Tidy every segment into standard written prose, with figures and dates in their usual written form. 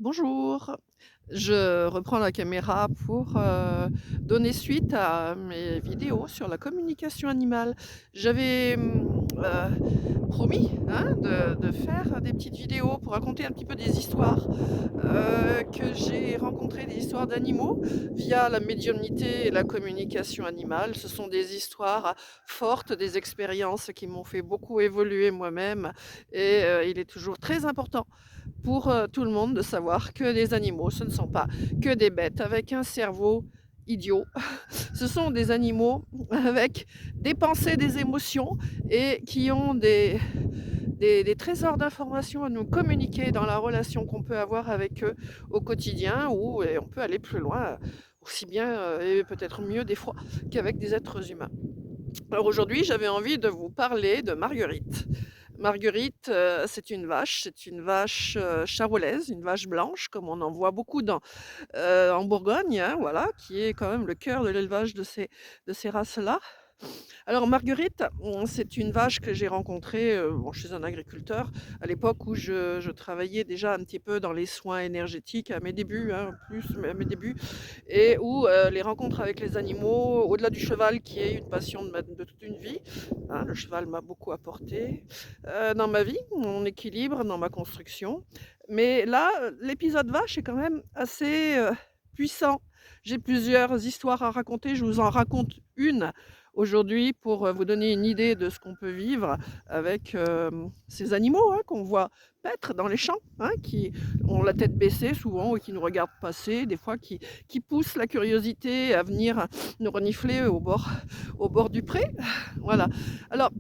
Bonjour, je reprends la caméra pour donner suite à mes vidéos sur la communication animale. J'avais promis hein, de faire des petites vidéos pour raconter un petit peu des histoires que j'ai rencontrées, des histoires d'animaux via la médiumnité et la communication animale. Ce sont des histoires fortes, des expériences qui m'ont fait beaucoup évoluer moi-même et il est toujours très important pour tout le monde de savoir que les animaux, ce ne sont pas que des bêtes avec un cerveau idiot. Ce sont des animaux avec des pensées, des émotions et qui ont des trésors d'informations à nous communiquer dans la relation qu'on peut avoir avec eux au quotidien ou et on peut aller plus loin, aussi bien, et peut-être mieux des fois qu'avec des êtres humains. Alors aujourd'hui, j'avais envie de vous parler de Marguerite. Marguerite, c'est une vache, charolaise, une vache blanche comme on en voit beaucoup en Bourgogne, hein, voilà, qui est quand même le cœur de l'élevage de ces races-là. Alors Marguerite, c'est une vache que j'ai rencontrée, bon chez un agriculteur à l'époque où je travaillais déjà un petit peu dans les soins énergétiques à mes débuts, hein, plus à mes débuts et où, les rencontres avec les animaux, au-delà du cheval qui est une passion de toute une vie, hein, le cheval m'a beaucoup apporté, dans ma vie, mon équilibre, dans ma construction. Mais là, l'épisode vache est quand même assez, puissant. J'ai plusieurs histoires à raconter, je vous en raconte une aujourd'hui pour, vous donner une idée de ce qu'on peut vivre avec, ces animaux, hein, qu'on voit paître dans les champs, hein, qui ont la tête baissée souvent et qui nous regardent passer, des fois qui poussent la curiosité à venir nous renifler au bord du pré. Voilà. Alors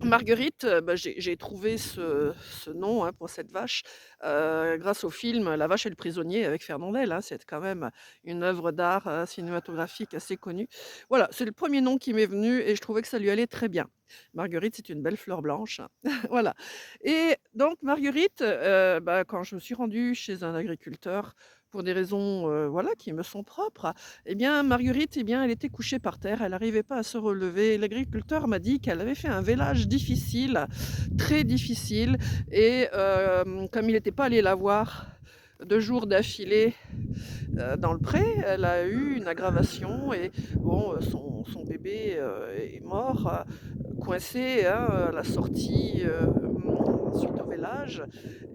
Marguerite, bah, j'ai trouvé ce nom, hein, pour cette vache, grâce au film La vache et le prisonnier avec Fernandel, hein. C'est quand même une œuvre d'art, cinématographique assez connue. Voilà, c'est le premier nom qui m'est venu et je trouvais que ça lui allait très bien. Marguerite, c'est une belle fleur blanche. Voilà et donc Marguerite, bah, quand je me suis rendue chez un agriculteur pour des raisons, voilà, qui me sont propres, eh bien, Marguerite, eh bien, elle était couchée par terre, elle n'arrivait pas à se relever. L'agriculteur m'a dit qu'elle avait fait un vélage difficile, très difficile et comme il n'était pas allé la voir 2 jours d'affilée, dans le pré, elle a eu une aggravation et bon, son bébé, est mort, coincé, hein, à la sortie, suite au vélage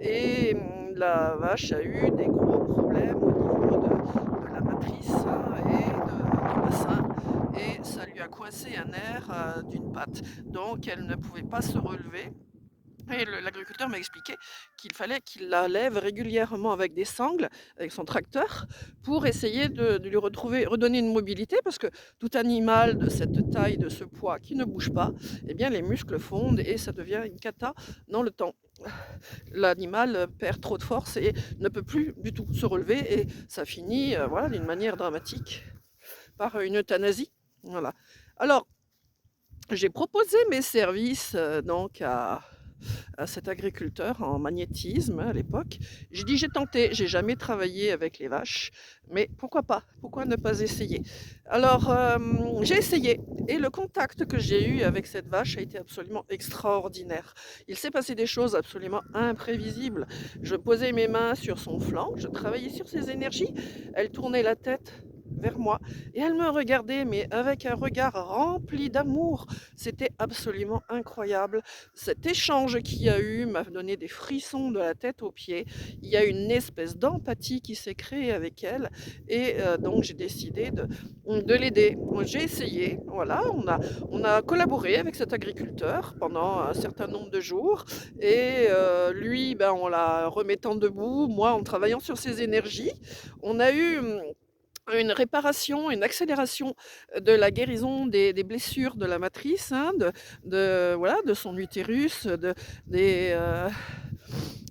et la vache a eu des gros problèmes au niveau de la matrice et du bassin et ça lui a coincé un nerf, d'une patte. Donc elle ne pouvait pas se relever et l'agriculteur m'a expliqué qu'il fallait qu'il la lève régulièrement avec des sangles, avec son tracteur, pour essayer de lui redonner une mobilité parce que tout animal de cette taille, de ce poids, qui ne bouge pas, eh bien les muscles fondent et ça devient une cata dans le temps. L'animal, perd trop de force et ne peut plus du tout se relever et ça finit, voilà, d'une manière dramatique par une euthanasie. Voilà. Alors, j'ai proposé mes services, donc à cet agriculteur en magnétisme, hein, à l'époque. J'ai dit: «J'ai tenté, j'ai jamais travaillé avec les vaches, mais pourquoi pas? Pourquoi ne pas essayer?» Alors, j'ai essayé et le contact que j'ai eu avec cette vache a été absolument extraordinaire. Il s'est passé des choses absolument imprévisibles. Je posais mes mains sur son flanc, je travaillais sur ses énergies, elle tournait la tête vers moi et elle me regardait, mais avec un regard rempli d'amour. C'était absolument incroyable. Cet échange qu'il y a eu m'a donné des frissons de la tête aux pieds. Il y a une espèce d'empathie qui s'est créée avec elle et donc j'ai décidé de l'aider. Moi, j'ai essayé, voilà, on a collaboré avec cet agriculteur pendant un certain nombre de jours et lui, ben, en la remettant debout, moi en travaillant sur ses énergies. On a eu, une réparation, une accélération de la guérison des blessures de la matrice, hein, voilà, de son utérus, des, heu,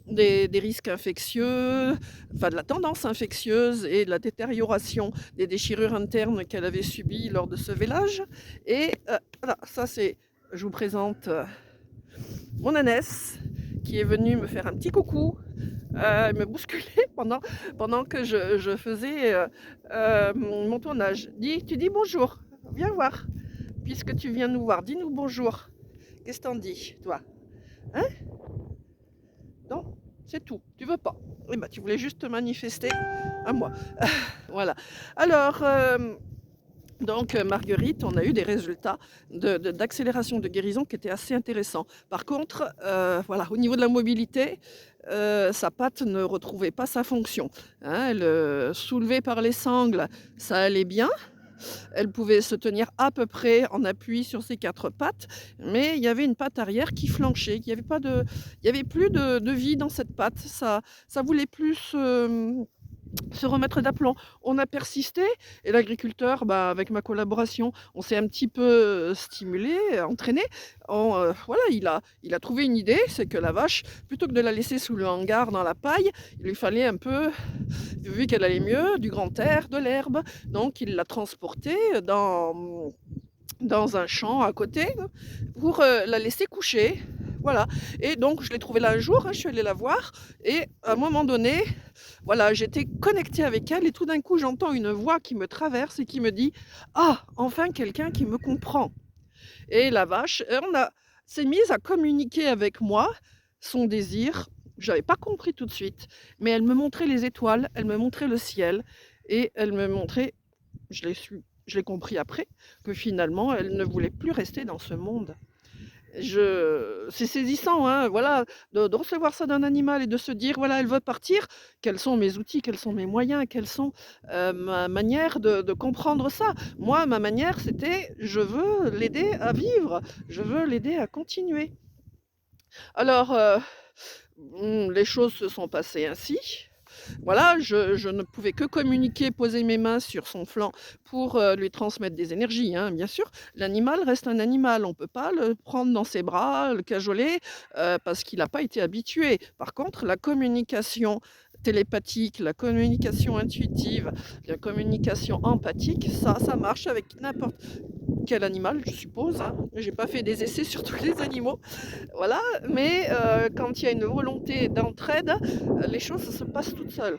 des risques infectieux, enfin de la tendance infectieuse et de la détérioration des déchirures internes qu'elle avait subies lors de ce vélage et voilà, ça c'est je vous présente, mon ânesse qui est venue me faire un petit coucou, me bousculer pendant que je faisais, mon tournage. Tu dis bonjour, viens voir, puisque tu viens nous voir, dis-nous bonjour. Qu'est-ce que tu dis, toi? Hein? Non? c'est tout. Tu veux pas. Eh ben, tu voulais juste te manifester à moi. Voilà. Alors, donc Marguerite, on a eu des résultats d'accélération de guérison qui étaient assez intéressants. Par contre, voilà, au niveau de la mobilité, sa patte ne retrouvait pas sa fonction, hein. Elle, soulevée par les sangles, ça allait bien. Elle pouvait se tenir à peu près en appui sur ses 4 pattes, mais il y avait une patte arrière qui flanchait, il y avait plus de vie dans cette patte. Ça voulait plus se remettre d'aplomb. On a persisté et l'agriculteur, bah, avec ma collaboration, on s'est un petit peu, stimulé, entraîné. Voilà, il a trouvé une idée, c'est que la vache, plutôt que de la laisser sous le hangar dans la paille, il lui fallait un peu, vu qu'elle allait mieux, du grand air, de l'herbe. Donc il l'a transportée dans un champ à côté pour, la laisser coucher. Voilà, et donc je l'ai trouvée là un jour, hein, je suis allée la voir et à un moment donné, voilà, j'étais connectée avec elle et tout d'un coup, j'entends une voix qui me traverse et qui me dit: «Ah! Enfin quelqu'un qui me comprend» et la vache, on a s'est mise à communiquer avec moi son désir. J'avais pas compris tout de suite, mais elle me montrait les étoiles, elle me montrait le ciel et elle me montrait, je l'ai compris après, que finalement elle ne voulait plus rester dans ce monde. C'est saisissant, hein, voilà, de recevoir ça d'un animal et de se dire: «Voilà, elle veut partir». Quels sont mes outils? Quels sont mes moyens? Quelles sont, ma manière de comprendre ça? Moi, ma manière, c'était: je veux l'aider à vivre, je veux l'aider à continuer. Alors, les choses se sont passées ainsi. Voilà, je ne pouvais que communiquer, poser mes mains sur son flanc pour, lui transmettre des énergies, hein, bien sûr. L'animal reste un animal, on ne peut pas le prendre dans ses bras, le cajoler, parce qu'il n'a pas été habitué. Par contre, la communication télépathique, la communication intuitive, la communication empathique, ça marche avec n'importe quel animal, je suppose, hein. J'ai pas fait des essais sur tous les animaux, voilà, mais quand il y a une volonté d'entraide, les choses se passent toutes seules.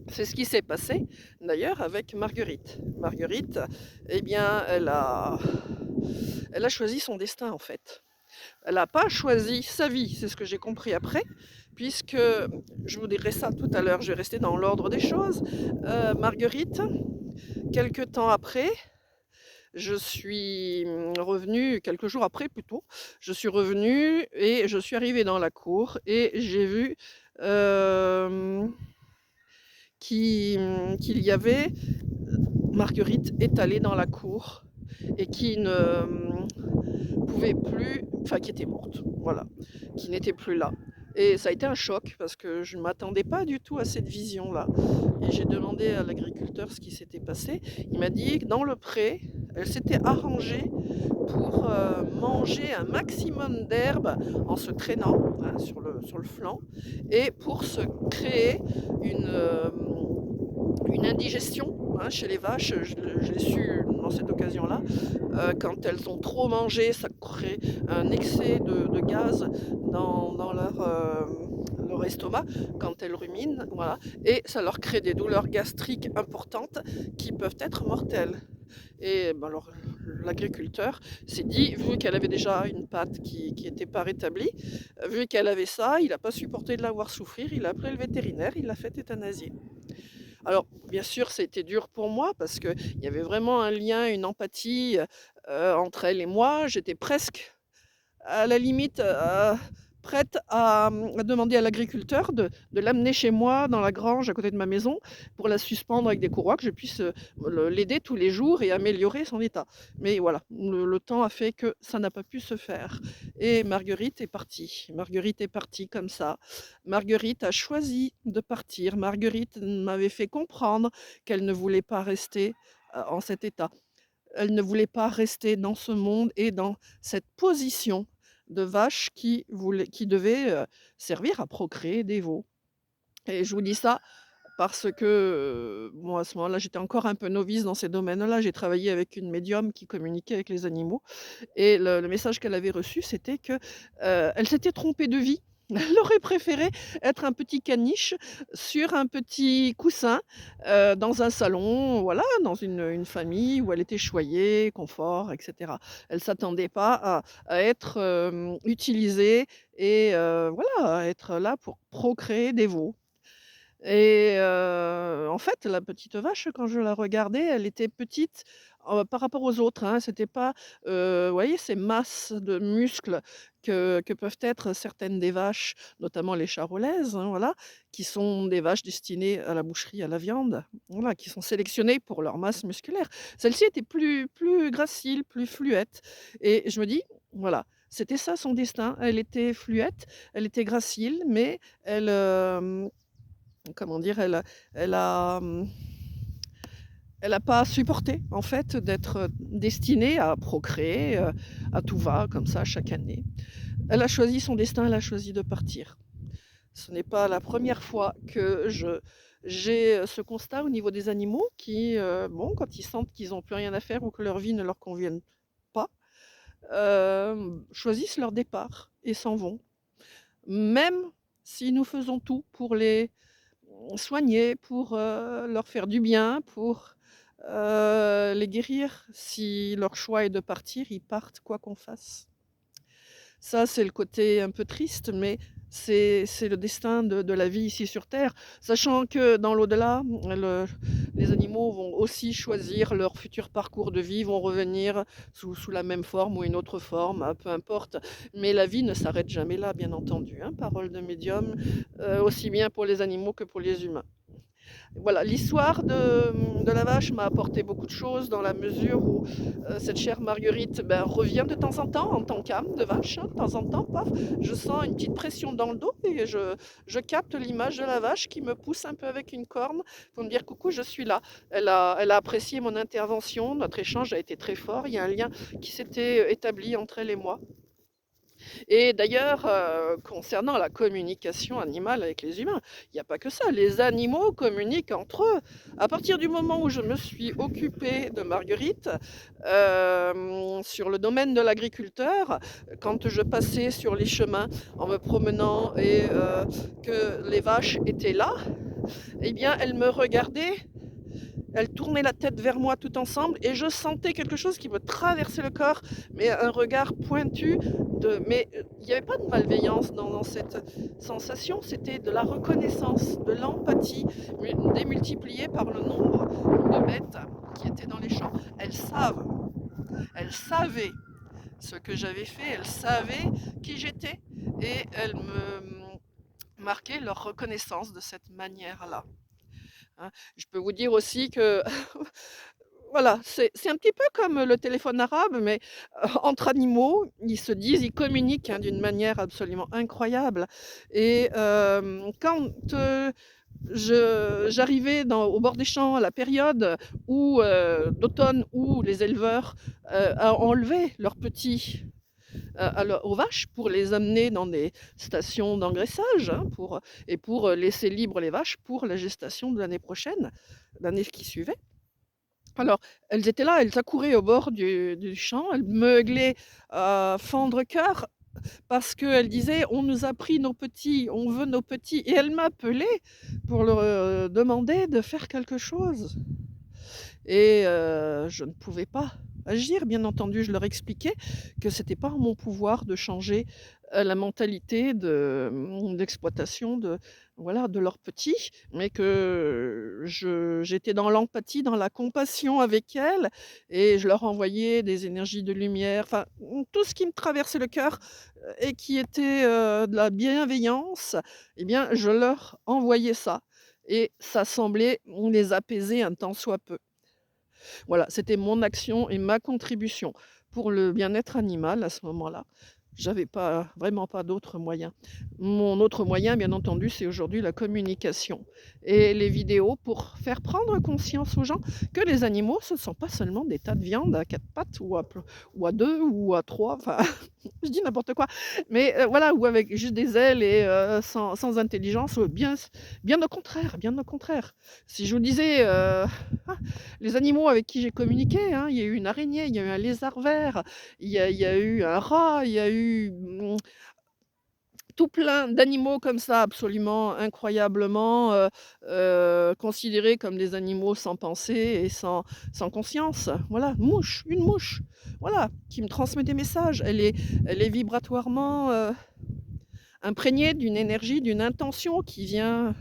C'est ce qui s'est passé d'ailleurs avec Marguerite. Marguerite, eh bien, elle a choisi son destin en fait. Elle n'a pas choisi sa vie, c'est ce que j'ai compris après, puisque je vous dirai ça tout à l'heure, je vais rester dans l'ordre des choses. Marguerite, quelque temps après, je suis, revenue quelques jours après plutôt, je suis revenue et je suis arrivée dans la cour et j'ai vu, hem, qu'il y avait Marguerite étalée dans la cour et qui ne, pouvait plus, enfin qui était morte, voilà, qui n'était plus là et ça a été un choc parce que je ne m'attendais pas du tout à cette vision-là et j'ai demandé à l'agriculteur ce qui s'était passé. Il m'a dit que dans le pré, elle s'était arrangée pour, manger un maximum d'herbe en se traînant, hein, sur le flanc et pour se créer une, une indigestion, hein, chez les vaches, je l'ai su dans cette occasion-là. Quand elles ont trop mangé, ça crée un excès de gaz dans leur estomac quand elles ruminent, voilà et ça leur crée des douleurs gastriques importantes qui peuvent être mortelles et bah, alors l'agriculteur s'est dit, vu qu'elle avait déjà une patte qui était pas rétablie, vu qu'elle avait ça, il a pas supporté de la voir souffrir, il a appelé le vétérinaire, il l'a fait euthanasier. Alors, bien sûr, ça a été dur pour moi parce qu'il y avait vraiment un lien, une empathie, entre elle et moi. J'étais presque à la limite, prête à demander à l'agriculteur de l'amener chez moi dans la grange à côté de ma maison pour la suspendre avec des courroies, que je puisse, l'aider tous les jours et améliorer son état. Mais voilà, le temps a fait que ça n'a pas pu se faire et Marguerite est partie. Marguerite est partie comme ça. Marguerite a choisi de partir. Marguerite m'avait fait comprendre qu'elle ne voulait pas rester, en cet état. Elle ne voulait pas rester dans ce monde et dans cette position de vache qui devait, servir à procréer des veaux et je vous dis ça parce que, bon, à ce moment-là, j'étais encore un peu novice dans ces domaines-là. J'ai travaillé avec une médium qui communiquait avec les animaux et le message qu'elle avait reçu, c'était que, elle s'était trompée de vie. Elle aurait préféré être un petit caniche sur un petit coussin, dans un salon, voilà, dans une famille où elle était choyée, confort et cetera. Elle s'attendait pas à être, utilisée et voilà, à être là pour procréer des veaux. Et en fait, la petite vache, quand je la regardais, elle était petite, par rapport aux autres, hein. C'était pas, vous voyez ces masses de muscles que peuvent être certaines des vaches, notamment les charolaises, hein, voilà, qui sont des vaches destinées à la boucherie, à la viande, voilà, qui sont sélectionnées pour leur masse musculaire. Celle-ci était plus gracile, plus fluette et je me dis: «Voilà, c'était ça son destin». Elle était fluette, elle était gracile, mais elle, comment dire? Elle a, elle a pas supporté, en fait, d'être, destinée à procréer, à tout va, comme ça, chaque année. Elle a choisi son destin, elle a choisi de partir. Ce n'est pas la première fois que j'ai, ce constat au niveau des animaux qui, bon, quand ils sentent qu'ils ont plus rien à faire ou que leur vie ne leur convienne pas, choisissent leur départ et s'en vont. Même si nous faisons tout pour les soigner, pour, leur faire du bien, pour, les guérir. Si leur choix est de partir, ils partent quoi qu'on fasse. Ça, c'est le côté un peu triste, mais c'est le destin de la vie ici sur terre. Sachant que dans l'au-delà, les animaux vont aussi choisir leur futur parcours de vie, vont revenir sous la même forme ou une autre forme, peu importe. Mais la vie ne s'arrête jamais là, bien entendu, hein, parole de médium, aussi bien pour les animaux que pour les humains. Voilà, l'histoire de la vache m'a apporté beaucoup de choses dans la mesure où, cette chère Marguerite, ben, revient de temps en temps en tant qu'âme de vache, hein, de temps en temps, paf, je sens une petite pression dans le dos et je capte l'image de la vache qui me pousse un peu avec une corne pour me dire: «Coucou, je suis là». Elle a apprécié mon intervention, notre échange a été très fort, il y a un lien qui s'était établi entre elle et moi. Et d'ailleurs, concernant la communication animale avec les humains, il n'y a pas que ça, les animaux communiquent entre eux. À partir du moment où je me suis occupée de Marguerite, sur le domaine de l'agriculteur, quand je passais sur les chemins en me promenant et que les vaches étaient là, eh bien, elles me regardaient, elles tournaient la tête vers moi tout ensemble et je sentais quelque chose qui me traversait le corps, mais un regard pointu mais il n'y avait pas de malveillance dans cette sensation, c'était de la reconnaissance, de l'empathie, démultipliée par le nombre de bêtes qui étaient dans les champs. Elles savaient ce que j'avais fait, elles savaient qui j'étais et elles me marquaient leur reconnaissance de cette manière-là, hein. Je peux vous dire aussi que voilà, c'est un petit peu comme le téléphone arabe, mais entre animaux, ils se disent, ils communiquent, hein, d'une manière absolument incroyable et quand, j'arrivais au bord des champs à la période où, d'automne où les éleveurs, enlevaient leurs petits, aux vaches pour les amener dans des stations d'engraissage, hein, pour laisser libres les vaches pour la gestation de l'année prochaine, l'année qui suivait. Alors, elles étaient là, elles accouraient au bord du champ, elles meuglaient à fendre cœur parce qu'elles disaient: «On nous a pris nos petits, on veut nos petits» et elles m'appelaient pour leur, demander de faire quelque chose et je ne pouvais pas agir, bien entendu. Je leur expliquais que c'était pas en mon pouvoir de changer, la mentalité d'exploitation de voilà, de leurs petits, mais que j'étais dans l'empathie, dans la compassion avec elles et je leur envoyais des énergies de lumière, enfin, tout ce qui me traversait le cœur, et qui était, de la bienveillance, eh bien, je leur envoyais ça et ça semblait les apaiser un tant soit peu. Voilà, c'était mon action et ma contribution pour le bien-être animal à ce moment-là. J'avais pas vraiment pas d'autres moyens. Mon autre moyen, bien entendu, c'est aujourd'hui la communication et les vidéos pour faire prendre conscience aux gens que les animaux, ce ne sont pas seulement des tas de viande à 4 pattes ou à 2 ou à 3. Enfin, je dis n'importe quoi. Mais voilà, ou avec juste des ailes et sans intelligence, bien au contraire, bien au contraire. Si je vous disais, les animaux avec qui j'ai communiqué, hein, il y a eu une araignée, il y a eu un lézard vert, il y a eu un rat, il y a eu, tout plein d'animaux comme ça, absolument incroyablement, considérés comme des animaux sans pensée et sans conscience. Voilà, une mouche, voilà, qui me transmet des messages. Elle est vibratoirement, imprégnée d'une énergie, d'une intention qui vient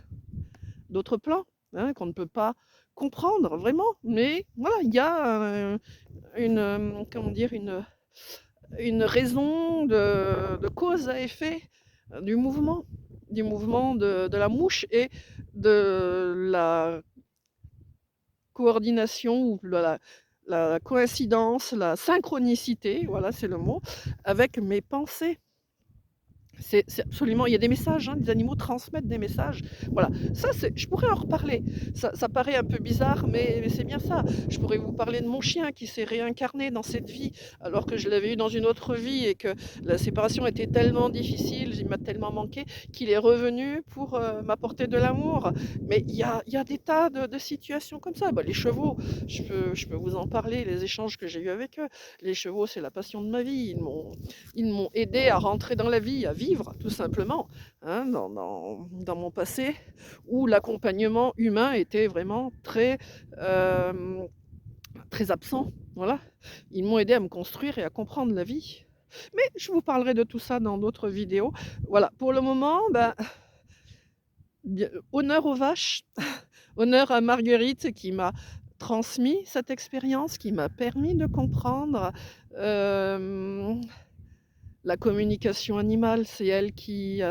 d'autres plans, hein, qu'on ne peut pas comprendre vraiment. Mais voilà, il y a, comment dire? Une raison de cause à effet, du mouvement de la mouche et de la coordination ou la coïncidence, la synchronicité, voilà, c'est le mot, avec mes pensées. C'est absolument, il y a des messages, hein, les animaux transmettent des messages. Voilà, ça c'est, je pourrais en reparler. Ça paraît un peu bizarre, mais c'est bien ça. Je pourrais vous parler de mon chien qui s'est réincarné dans cette vie, alors que je l'avais eu dans une autre vie et que la séparation était tellement difficile, il m'a tellement manqué, qu'il est revenu pour, m'apporter de l'amour. Mais il y a des tas de situations comme ça. Bah, les chevaux, je peux vous en parler, les échanges que j'ai eus avec eux. Les chevaux, c'est la passion de ma vie. Ils m'ont aidé à rentrer dans la vie, à vivre tout simplement, hein, dans mon passé où l'accompagnement humain était vraiment très absent. Voilà. Ils m'ont aidé à me construire et à comprendre la vie. Mais je vous parlerai de tout ça dans d'autres vidéos. Voilà, pour le moment, ben, honneur aux vaches, honneur à Marguerite qui m'a transmis cette expérience, qui m'a permis de comprendre. euh, La communication animale, c'est elle qui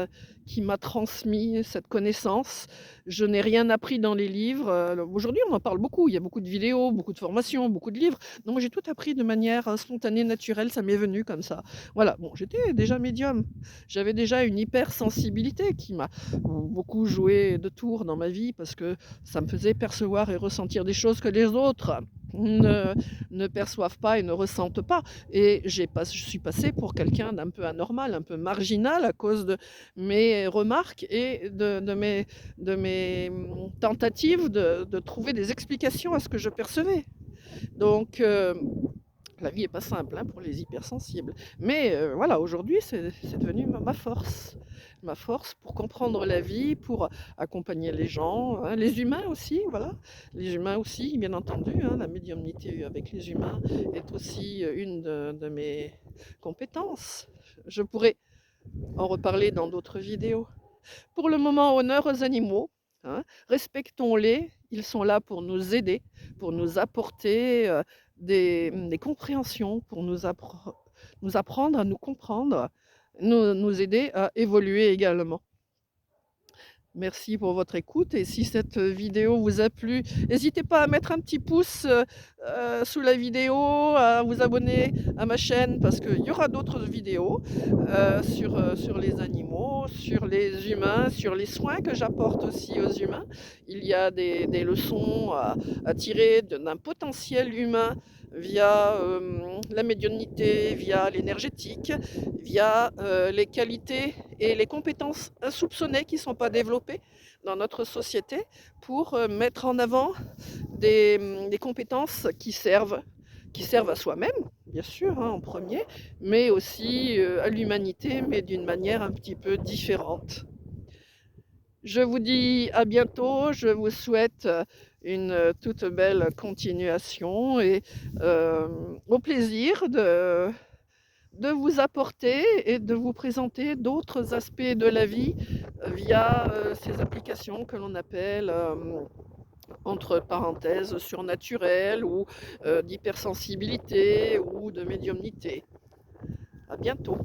m'a transmis cette connaissance. Je n'ai rien appris dans les livres, aujourd'hui on en parle beaucoup, il y a beaucoup de vidéos, beaucoup de formations, beaucoup de livres. Non, moi j'ai tout appris de manière, spontanée, naturelle, ça m'est venu comme ça. Voilà, bon, j'étais déjà médium. J'avais déjà une hypersensibilité qui m'a beaucoup joué de tours dans ma vie parce que ça me faisait percevoir et ressentir des choses que les autres ne ne perçoivent pas et ne ressentent pas. Et je suis passée pour quelqu'un d'un peu anormal, un peu marginal à cause de mes remarques et de mes tentatives de trouver des explications à ce que je percevais. Donc, la vie est pas simple, hein, pour les hypersensibles. Mais, voilà, aujourd'hui, c'est devenu ma force. Ma force pour comprendre la vie, pour accompagner les gens, hein, les humains aussi, voilà. Les humains aussi, bien entendu, hein, la médiumnité avec les humains est aussi, une de mes compétences. Je pourrais en reparler dans d'autres vidéos. Pour le moment, honneur aux animaux, hein, respectons-les, ils sont là pour nous aider, pour nous apporter, des compréhensions, pour nous apprendre à nous comprendre, nous aider à évoluer également. Merci pour votre écoute et si cette vidéo vous a plu, n'hésitez pas à mettre un petit pouce, sous la vidéo, à vous abonner à ma chaîne parce qu'il y aura d'autres vidéos, sur les animaux, sur les humains, sur les soins que j'apporte aussi aux humains. Il y a des leçons à tirer d'un potentiel humain via, la médiumnité, via l'énergétique, via, les qualités et les compétences insoupçonnées qui ne sont pas développées dans notre société pour, mettre en avant des compétences qui servent à soi-même, bien sûr, hein, en premier, mais aussi, à l'humanité, mais d'une manière un petit peu différente. Je vous dis à bientôt, je vous souhaite, une, toute belle continuation et au plaisir de vous apporter et de vous présenter d'autres aspects de la vie via, ces applications que l'on appelle, entre parenthèses surnaturelles ou, d'hypersensibilité ou de médiumnité. À bientôt.